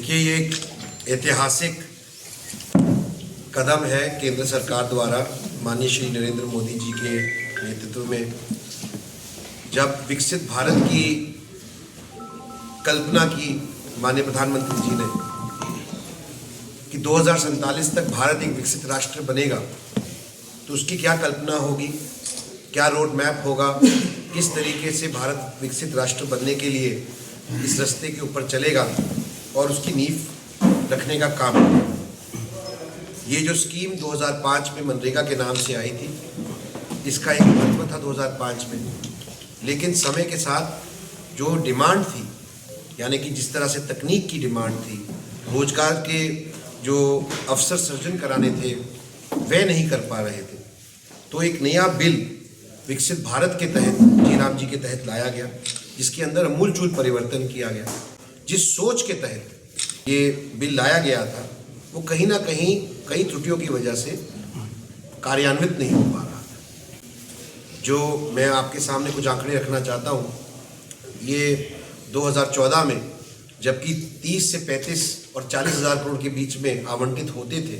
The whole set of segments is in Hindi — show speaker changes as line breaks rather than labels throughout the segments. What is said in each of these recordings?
देखिए, ये एक ऐतिहासिक कदम है केंद्र सरकार द्वारा माननीय श्री नरेंद्र मोदी जी के नेतृत्व में, जब विकसित भारत की कल्पना की माननीय प्रधानमंत्री जी ने कि 2047 तक भारत एक विकसित राष्ट्र बनेगा, तो उसकी क्या कल्पना होगी, क्या रोड मैप होगा, किस तरीके से भारत विकसित राष्ट्र बनने के लिए इस रास्ते के ऊपर चलेगा और उसकी नींव रखने का काम है। ये जो स्कीम 2005 में मनरेगा के नाम से आई थी, इसका एक महत्व था 2005 में, लेकिन समय के साथ जो डिमांड थी, यानी कि जिस तरह से तकनीक की डिमांड थी, रोजगार के जो अवसर सृजन कराने थे वे नहीं कर पा रहे थे, तो एक नया बिल विकसित भारत के तहत जी राम जी के तहत लाया गया, जिसके अंदर अमूलचूल परिवर्तन किया गया। जिस सोच के तहत ये बिल लाया गया था, वो कहीं ना कहीं कई त्रुटियों की वजह से कार्यान्वित नहीं हो पा रहा था। जो मैं आपके सामने कुछ आंकड़े रखना चाहता हूँ, ये 2014 में जबकि 30 से 35 और 40 हज़ार करोड़ के बीच में आवंटित होते थे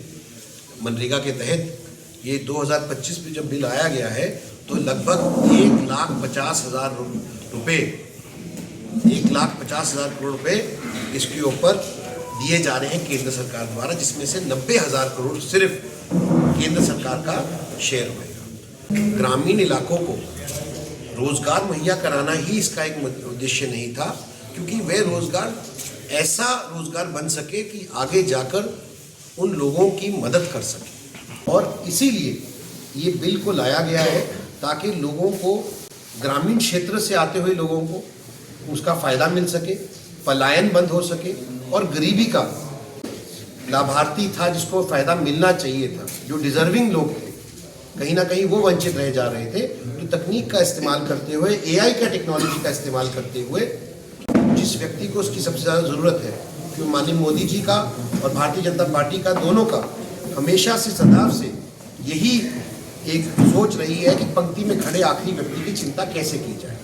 मनरेगा के तहत, ये 2025 में जब बिल आया गया है तो लगभग 1,50,000 रुपये 1,50,000 करोड़ रुपए इसके ऊपर दिए जा रहे हैं केंद्र सरकार द्वारा, जिसमें से 90,000 करोड़ सिर्फ केंद्र सरकार का शेयर होगा। ग्रामीण इलाकों को रोजगार मुहैया कराना ही इसका एक उद्देश्य नहीं था, क्योंकि वह रोजगार ऐसा रोजगार बन सके कि आगे जाकर उन लोगों की मदद कर सके, और इसीलिए ये बिल को लाया गया है ताकि लोगों को, ग्रामीण क्षेत्र से आते हुए लोगों को उसका फ़ायदा मिल सके, पलायन बंद हो सके, और गरीबी का लाभार्थी था जिसको फ़ायदा मिलना चाहिए था, जो डिज़र्विंग लोग थे, कहीं ना कहीं वो वंचित रह जा रहे थे। तो तकनीक का इस्तेमाल करते हुए, AI का टेक्नोलॉजी का इस्तेमाल करते हुए, जिस व्यक्ति को उसकी सबसे ज़्यादा ज़रूरत है, क्योंकि माननीय मोदी जी का और भारतीय जनता पार्टी का दोनों का हमेशा से, सदैव से यही एक सोच रही है कि पंक्ति में खड़े आखिरी व्यक्ति की चिंता कैसे की जाए।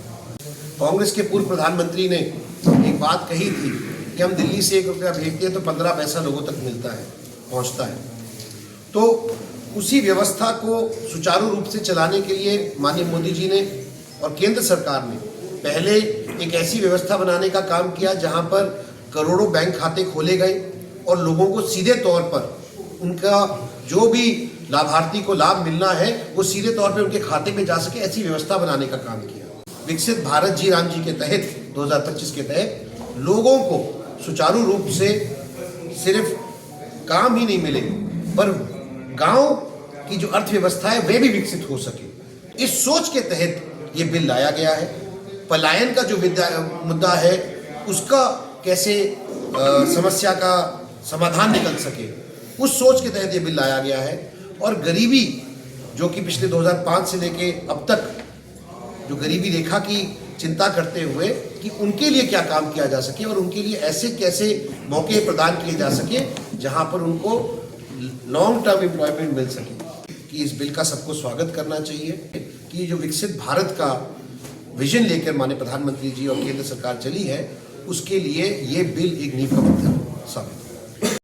कांग्रेस के पूर्व प्रधानमंत्री ने एक बात कही थी कि हम दिल्ली से 1 रुपया भेजते हैं तो 15 पैसा लोगों तक मिलता है, पहुंचता है। तो उसी व्यवस्था को सुचारू रूप से चलाने के लिए माननीय मोदी जी ने और केंद्र सरकार ने पहले एक ऐसी व्यवस्था बनाने का काम किया जहां पर करोड़ों बैंक खाते खोले गए और लोगों को सीधे तौर पर उनका जो भी लाभार्थी को लाभ मिलना है वो सीधे तौर पर उनके खाते में जा सके, ऐसी व्यवस्था बनाने का काम किया। विकसित भारत जी राम जी के तहत 2025 के तहत लोगों को सुचारू रूप से सिर्फ काम ही नहीं मिले, पर गांव की जो अर्थव्यवस्था है वे भी विकसित हो सके, इस सोच के तहत ये बिल लाया गया है। पलायन का जो मुद्दा है उसका कैसे समस्या का समाधान निकल सके, उस सोच के तहत ये बिल लाया गया है। और गरीबी, जो कि पिछले 2005 से लेके अब तक जो गरीबी रेखा की चिंता करते हुए कि उनके लिए क्या काम किया जा सके और उनके लिए ऐसे कैसे मौके प्रदान किए जा सके जहां पर उनको लॉन्ग टर्म एम्प्लॉयमेंट मिल सके, कि इस बिल का सबको स्वागत करना चाहिए कि जो विकसित भारत का विजन लेकर माननीय प्रधानमंत्री जी और केंद्र सरकार चली है, उसके लिए ये बिल एक नींव का पत्थर साबित